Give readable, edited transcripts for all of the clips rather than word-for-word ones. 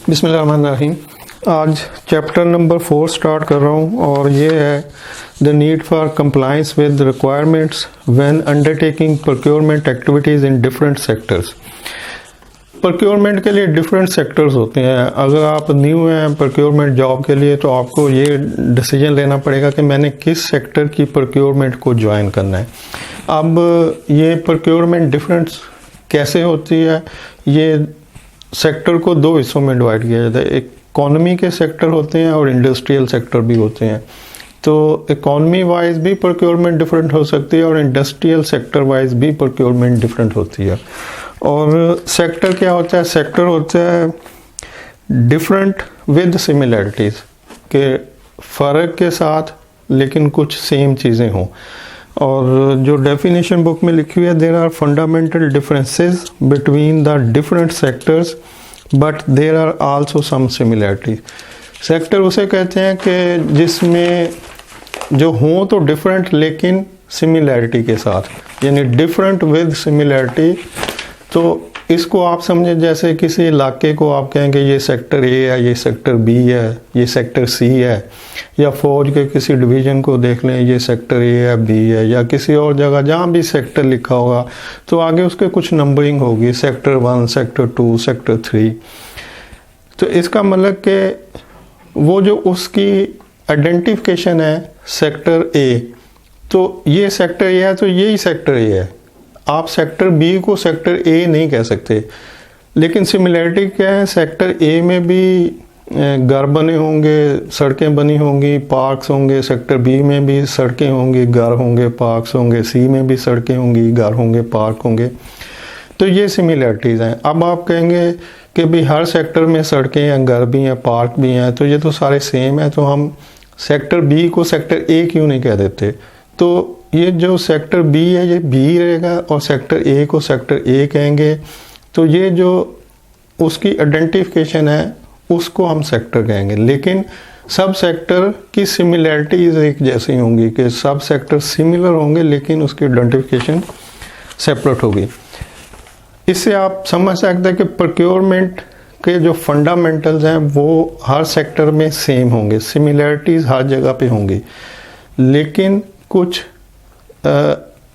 बिस्मिल्लाहिर्रहमानिर्रहीम। आज chapter number 4 start कर रहा हूँ और ये है the need for compliance with requirements when undertaking procurement activities in different sectors. Procurement के लिए डिफरेंट सेक्टर्स होते हैं। अगर आप न्यू हैं प्रोक्योरमेंट जॉब के लिए तो आपको ये डिसीजन लेना पड़ेगा कि मैंने किस सेक्टर की प्रोक्योरमेंट को ज्वाइन करना है। अब ये प्रोक्योरमेंट डिफरेंट कैसे होती है, ये सेक्टर को दो हिस्सों में डिवाइड किया जाता है। इकोनॉमी के सेक्टर होते हैं और इंडस्ट्रियल सेक्टर भी होते हैं। तो इकोनॉमी वाइज भी प्रोक्योरमेंट डिफरेंट हो सकती है और इंडस्ट्रियल सेक्टर वाइज भी प्रोक्योरमेंट डिफरेंट होती है। और सेक्टर क्या होता है? सेक्टर होता है डिफरेंट विद सिमिलैरिटीज़, के फ़र्क के साथ लेकिन कुछ सेम चीज़ें हों। और जो डेफिनेशन बुक में लिखी हुई है, there are fundamental differences between the different sectors but there are also some similarity. Sector उसे कहते हैं कि जिसमें जो हों तो डिफरेंट लेकिन सिमिलैरिटी के साथ, यानी डिफरेंट विद सिमिलैरिटी। तो इसको आप समझें जैसे किसी इलाके को आप कहेंगे ये सेक्टर ए है, ये सेक्टर बी है, ये सेक्टर सी है, या फौज के किसी डिवीज़न को देख लें, ये सेक्टर ए है, बी है, या किसी और जगह जहाँ भी सेक्टर लिखा होगा तो आगे उसके कुछ नंबरिंग होगी, सेक्टर 1, सेक्टर 2, सेक्टर 3। तो इसका मतलब कि वो जो उसकी आइडेंटिफिकेशन है सेक्टर ए, तो ये सेक्टर ए है तो यही सेक्टर ए है। आप सेक्टर बी को सेक्टर ए नहीं कह सकते। लेकिन सिमिलैरिटी क्या है? सेक्टर ए में भी घर बने होंगे, सड़कें बनी होंगी, पार्क्स होंगे। सेक्टर बी में भी सड़कें होंगी, घर होंगे, पार्क्स होंगे। सी में भी सड़कें होंगी, घर होंगे, पार्क होंगे। तो ये सिमिलैरिटीज़ हैं। अब आप कहेंगे कि भाई हर सेक्टर में सड़कें हैं, घर भी हैं, पार्क भी हैं, तो ये तो सारे सेम है, तो हम सेक्टर बी को सेक्टर ए क्यों नहीं कह देते? तो ये जो सेक्टर बी है ये बी रहेगा और सेक्टर ए को सेक्टर ए कहेंगे। तो ये जो उसकी आइडेंटिफिकेशन है उसको हम सेक्टर कहेंगे। लेकिन सब सेक्टर की सिमिलैरिटीज़ एक जैसी होंगी कि सब सेक्टर सिमिलर होंगे लेकिन उसकी आइडेंटिफिकेशन सेपरेट होगी। इससे आप समझ सकते हैं कि प्रोक्योरमेंट के जो फंडामेंटल्स हैं वो हर सेक्टर में सेम होंगे, सिमिलैरिटीज़ हर जगह पे होंगी, लेकिन कुछ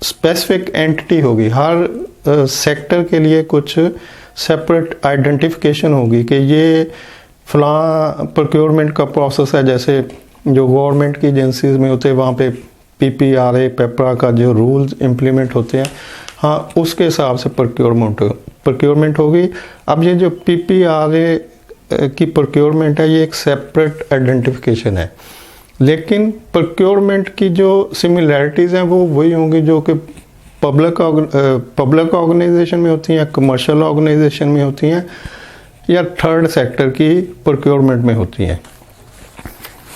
स्पेसिफिक एंटिटी होगी। हर सेक्टर के लिए कुछ सेपरेट आइडेंटिफिकेशन होगी कि ये फलां प्रोक्योरमेंट का प्रोसेस है। जैसे जो गवर्नमेंट की एजेंसीज में होते हैं वहाँ पे PPRA, पेपरा का जो रूल्स इम्प्लीमेंट होते हैं, हाँ उसके हिसाब से प्रोक्योरमेंट होगी। अब ये जो PPRA की प्रोक्योरमेंट है ये एक सेपरेट आइडेंटिफिकेशन है, लेकिन प्रोक्योरमेंट की जो सिमिलैरिटीज़ हैं वो वही होंगी जो कि पब्लिक ऑर्गेनाइजेशन में होती हैं, कमर्शियल ऑर्गेनाइजेशन में होती हैं, या थर्ड सेक्टर की प्रोक्योरमेंट में होती हैं।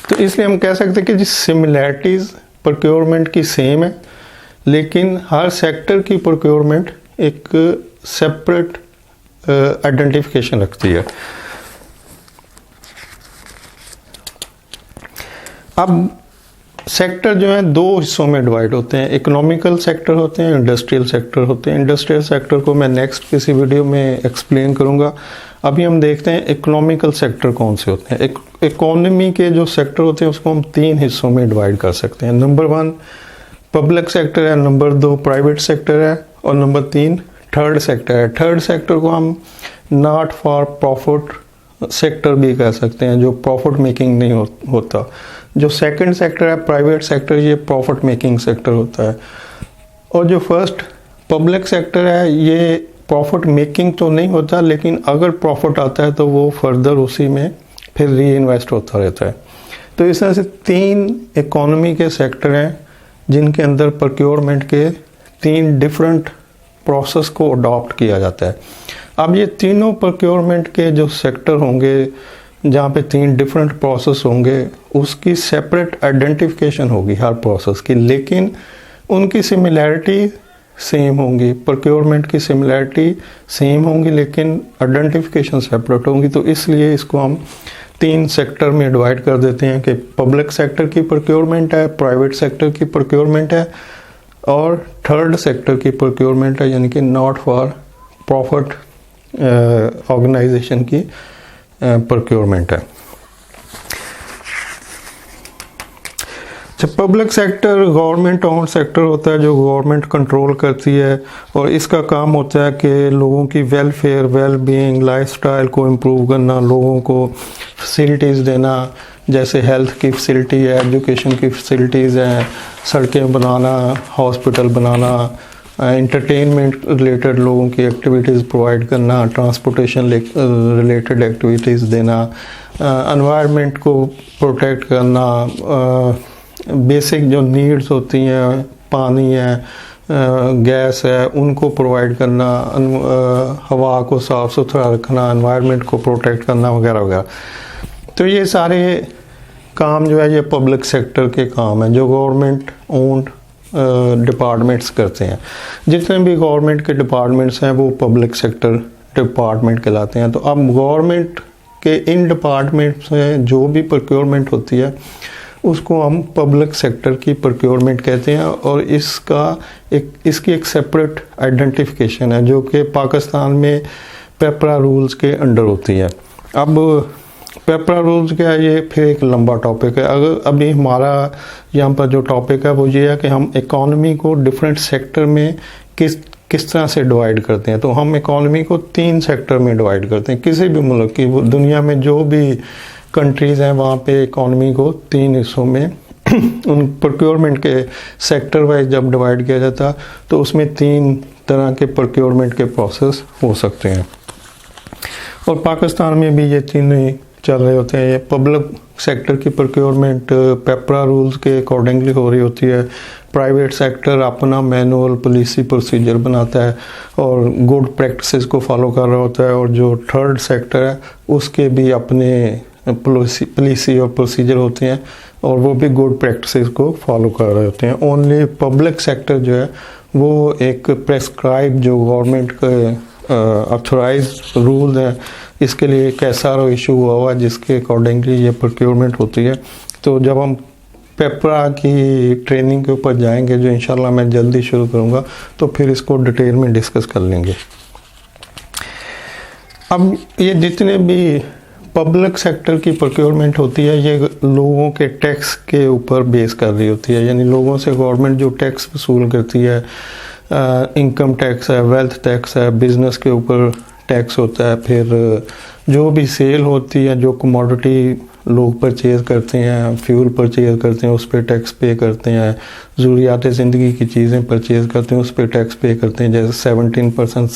तो इसलिए हम कह सकते हैं कि जिस सिमिलैरिटीज़ प्रोक्योरमेंट की सेम है, लेकिन हर सेक्टर की प्रोक्योरमेंट एक सेपरेट आइडेंटिफिकेशन रखती है। अब सेक्टर जो है दो हिस्सों में डिवाइड होते हैं, इकोनॉमिकल सेक्टर होते हैं, इंडस्ट्रियल सेक्टर होते हैं। इंडस्ट्रियल सेक्टर को मैं नेक्स्ट किसी वीडियो में एक्सप्लेन करूंगा। अभी हम देखते हैं इकोनॉमिकल सेक्टर कौन से होते हैं। इकोनॉमी के जो सेक्टर होते हैं उसको हम 3 हिस्सों में डिवाइड कर सकते हैं। नंबर 1 पब्लिक सेक्टर है, नंबर 2 प्राइवेट सेक्टर है, और नंबर 3 थर्ड सेक्टर है। थर्ड सेक्टर को हम नॉट फॉर प्रॉफिट सेक्टर भी कह सकते हैं, जो प्रॉफिट मेकिंग नहीं होता। जो सेकंड सेक्टर है प्राइवेट सेक्टर, ये प्रॉफिट मेकिंग सेक्टर होता है। और जो फर्स्ट पब्लिक सेक्टर है ये प्रॉफिट मेकिंग तो नहीं होता, लेकिन अगर प्रॉफिट आता है तो वो फर्दर उसी में फिर री इन्वेस्ट होता रहता है। तो इस तरह से 3 इकोनॉमी के सेक्टर हैं जिनके अंदर प्रोक्योरमेंट के 3 डिफरेंट प्रोसेस को अडॉप्ट किया जाता है। अब ये तीनों प्रोक्योरमेंट के जो सेक्टर होंगे जहाँ पे 3 डिफरेंट प्रोसेस होंगे उसकी सेपरेट आइडेंटिफिकेशन होगी हर प्रोसेस की, लेकिन उनकी सिमिलैरिटी सेम होंगी। प्रोक्योरमेंट की सिमिलैरिटी सेम होंगी लेकिन आइडेंटिफिकेशन सेपरेट होंगी। तो इसलिए इसको हम 3 सेक्टर में डिवाइड कर देते हैं कि पब्लिक सेक्टर की प्रोक्योरमेंट है, प्राइवेट सेक्टर की प्रोक्योरमेंट है, और थर्ड सेक्टर की प्रोक्योरमेंट है, यानी कि नॉट फॉर प्रॉफिट ऑर्गेनाइजेशन की प्रोक्योरमेंट है। जब public sector government own sector होता है जो गवर्नमेंट कंट्रोल करती है और इसका काम होता है कि लोगों की वेलफेयर, वेल बीइंग, लाइफस्टाइल को इम्प्रूव करना, लोगों को फैसिलिटीज़ देना, जैसे हेल्थ की फैसिलिटी है, एजुकेशन की फैसिलिटीज़ हैं, सड़कें बनाना, हॉस्पिटल बनाना, इंटरटेनमेंट रिलेटेड लोगों की एक्टिविटीज़ प्रोवाइड करना, ट्रांसपोर्टेशन रिलेटेड एक्टिविटीज़ देना, एनवायरनमेंट को प्रोटेक्ट करना, बेसिक जो नीड्स होती हैं, पानी है, गैस है, उनको प्रोवाइड करना, हवा को साफ़ सुथरा रखना, एनवायरनमेंट को प्रोटेक्ट करना वगैरह वगैरह। तो ये सारे काम जो है ये पब्लिक सेक्टर के काम हैं जो गवर्नमेंट ओन्ड डिपार्टमेंट्स करते हैं। जितने भी गवर्नमेंट के डिपार्टमेंट्स हैं वो पब्लिक सेक्टर डिपार्टमेंट कहलाते हैं। तो अब गवर्नमेंट के इन डिपार्टमेंट्स में जो भी प्रोक्योरमेंट होती है उसको हम पब्लिक सेक्टर की प्रोक्योरमेंट कहते हैं और इसकी एक सेपरेट आइडेंटिफिकेशन है जो कि पाकिस्तान में पेपरा रूल्स के अंडर होती है। अब पेपरा रूल्स क्या है, ये फिर एक लंबा टॉपिक है। अगर अभी हमारा यहाँ पर जो टॉपिक है वो ये है कि हम इकॉनमी को डिफरेंट सेक्टर में किस तरह से डिवाइड करते हैं। तो हम इकॉनमी को 3 सेक्टर में डिवाइड करते हैं। किसी भी मुल्क की, दुनिया में जो भी कंट्रीज़ हैं वहाँ पे इकॉनमी को 3 हिस्सों में उन प्रोक्योरमेंट के सेक्टर वाइज जब डिवाइड किया जाता तो उसमें 3 तरह के प्रोक्योरमेंट के प्रोसेस हो सकते हैं और पाकिस्तान में भी ये 3 चल रहे होते हैं। ये पब्लिक सेक्टर की प्रोक्योरमेंट पेपरा रूल्स के अकॉर्डिंगली हो रही होती है। प्राइवेट सेक्टर अपना मैनुअल पॉलिसी प्रोसीजर बनाता है और गुड प्रैक्टिसेस को फॉलो कर रहा होता है और जो थर्ड सेक्टर है उसके भी अपने पॉलिसी और प्रोसीजर होते हैं और वो भी गुड प्रैक्टिसेस को फॉलो कर रहे होते हैं। ओनली पब्लिक सेक्टर जो है वो एक प्रेस्क्राइब जो गवर्नमेंट के ऑथोराइज रूल है, इसके लिए एक SRO इशू हुआ जिसके अकॉर्डिंगली ये प्रोक्योरमेंट होती है। तो जब हम पेपरा की ट्रेनिंग के ऊपर जाएंगे जो इंशाल्लाह मैं जल्दी शुरू करूँगा तो फिर इसको डिटेल में डिस्कस कर लेंगे। अब ये जितने भी पब्लिक सेक्टर की प्रोक्योरमेंट होती है ये लोगों के टैक्स के ऊपर बेस कर रही होती है, यानी लोगों से गवर्नमेंट जो टैक्स वसूल करती है, इनकम टैक्स है, वेल्थ टैक्स है, बिजनेस के ऊपर टैक्स होता है, फिर जो भी सेल होती है, जो कमोडिटी लोग परचेज़ करते हैं, फ्यूल परचेज़ करते हैं उस पर टैक्स पे करते हैं, ज़रूरियात ज़िंदगी की चीज़ें परचेज़ करते हैं उस पर टैक्स पे करते हैं। जैसे 17%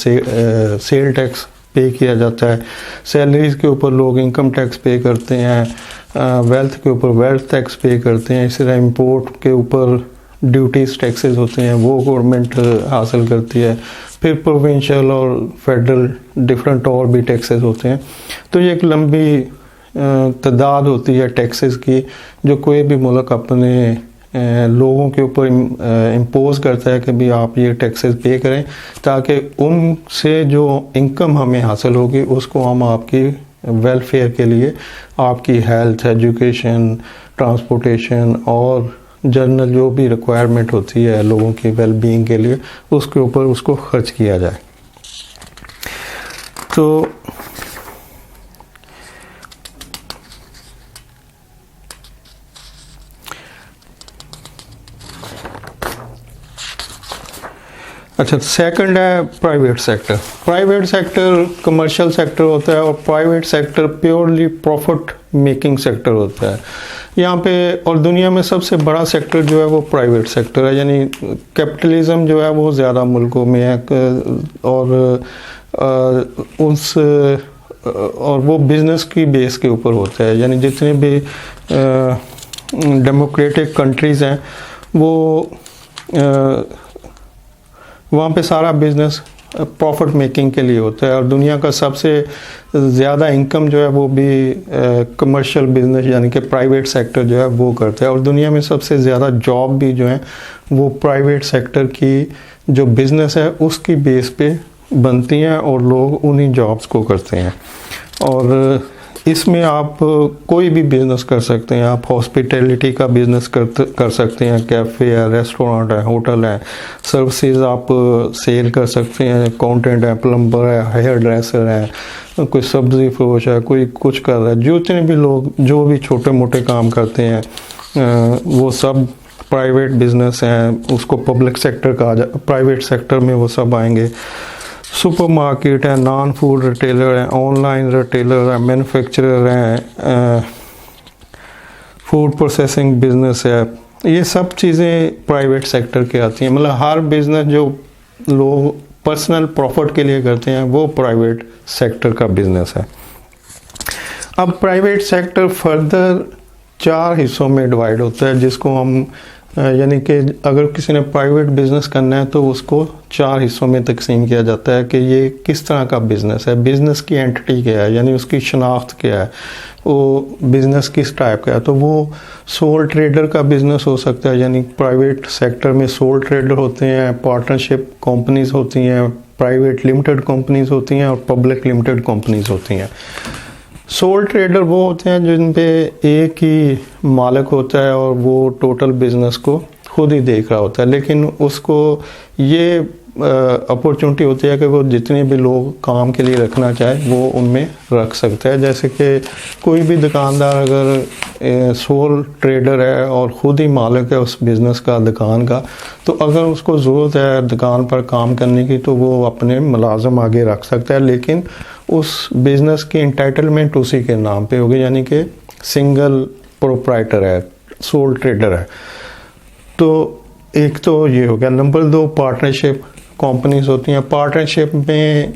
सेल टैक्स पे किया जाता है, सैलरीज़ के ऊपर लोग इनकम टैक्स पे करते हैं, वेल्थ के ऊपर वेल्थ टैक्स पे करते हैं। इसी तरह इम्पोर्ट के ऊपर ड्यूटीज़ टैक्सेस होते हैं वो गवर्नमेंट हासिल करती है। फिर प्रोविंशियल और फेडरल डिफरेंट और भी टैक्सेस होते हैं। तो ये एक लंबी तादाद होती है टैक्सेस की जो कोई भी मुल्क अपने लोगों के ऊपर इम्पोज करता है कि भी आप ये टैक्सेस पे करें ताकि उनसे जो इनकम हमें हासिल होगी उसको हम आपकी वेलफेयर के लिए, आपकी हेल्थ, एजुकेशन, ट्रांसपोर्टेशन और जनरल जो भी रिक्वायरमेंट होती है लोगों की वेल बीइंग के लिए उसके ऊपर उसको खर्च किया जाए। तो अच्छा, सेकंड है private sector. Private sector commercial sector होता है और private sector purely profit making sector होता है यहाँ पे। और दुनिया में सबसे बड़ा सेक्टर जो है वो प्राइवेट सेक्टर है, यानी कैपिटलिज्म जो है वो ज़्यादा मुल्कों में है और वो बिज़नेस की बेस के ऊपर होता है। यानी जितने भी डेमोक्रेटिक कंट्रीज़ हैं वो वहाँ पे सारा बिजनेस प्रॉफिट मेकिंग के लिए होता है और दुनिया का सबसे ज़्यादा इनकम जो है वो भी कमर्शियल बिजनेस यानी कि प्राइवेट सेक्टर जो है वो करता है और दुनिया में सबसे ज़्यादा जॉब भी जो है वो प्राइवेट सेक्टर की जो बिज़नेस है उसकी बेस पे बनती हैं और लोग उन्हीं जॉब्स को करते हैं। और इसमें आप कोई भी बिजनेस कर सकते हैं। आप हॉस्पिटैलिटी का बिजनेस कर सकते हैं, कैफ़े है, रेस्टोरेंट है, होटल है, सर्विसेज आप सेल कर सकते हैं, अकाउंटेंट है, प्लम्बर है, हेयर ड्रेसर है, कोई सब्जी फरोश है, कोई कुछ कर रहा है। जितने भी लोग जो भी छोटे मोटे काम करते हैं वो सब प्राइवेट बिजनेस हैं, उसको पब्लिक सेक्टर कहा जा, प्राइवेट सेक्टर में वो सब आएंगे। सुपरमार्केट है, नॉन फूड रिटेलर है, ऑनलाइन रिटेलर है, मैन्युफैक्चरर हैं, फूड प्रोसेसिंग बिजनेस है, ये सब चीज़ें प्राइवेट सेक्टर के आती हैं। मतलब हर बिजनेस जो लोग पर्सनल प्रॉफिट के लिए करते हैं वो प्राइवेट सेक्टर का बिजनेस है। अब प्राइवेट सेक्टर फर्दर 4 हिस्सों में डिवाइड होता है, जिसको हम यानी कि अगर किसी ने प्राइवेट बिजनेस करना है तो उसको 4 हिस्सों में तकसीम किया जाता है कि ये किस तरह का बिजनेस है, बिजनेस की एंटिटी क्या है, यानी उसकी शनाख्त क्या है, वो बिजनेस किस टाइप का है। तो वो सोल ट्रेडर का बिजनेस हो सकता है, यानी प्राइवेट सेक्टर में सोल ट्रेडर होते हैं, पार्टनरशिप कंपनीज होती हैं, प्राइवेट लिमिटेड कंपनीज होती हैं और पब्लिक लिमिटेड कंपनीज होती हैं। सोल ट्रेडर वो होते हैं जिन पे एक ही मालिक होता है और वो टोटल बिजनेस को खुद ही देख रहा होता है, लेकिन उसको ये अपॉर्चुनिटी होती है कि वो जितने भी लोग काम के लिए रखना चाहे वो उनमें रख सकता है। जैसे कि कोई भी दुकानदार अगर सोल ट्रेडर है और ख़ुद ही मालिक है उस बिज़नेस का, दुकान का, तो अगर उसको ज़रूरत है दुकान पर काम करने की तो वो अपने मुलाजम आगे रख सकता है, लेकिन उस बिज़नेस की इंटाइटलमेंट उसी के नाम पे होगी, यानी कि सिंगल प्रोप्राइटर है, सोल ट्रेडर है। तो एक तो ये हो गया। नंबर 2 पार्टनरशिप कंपनीज होती हैं। पार्टनरशिप में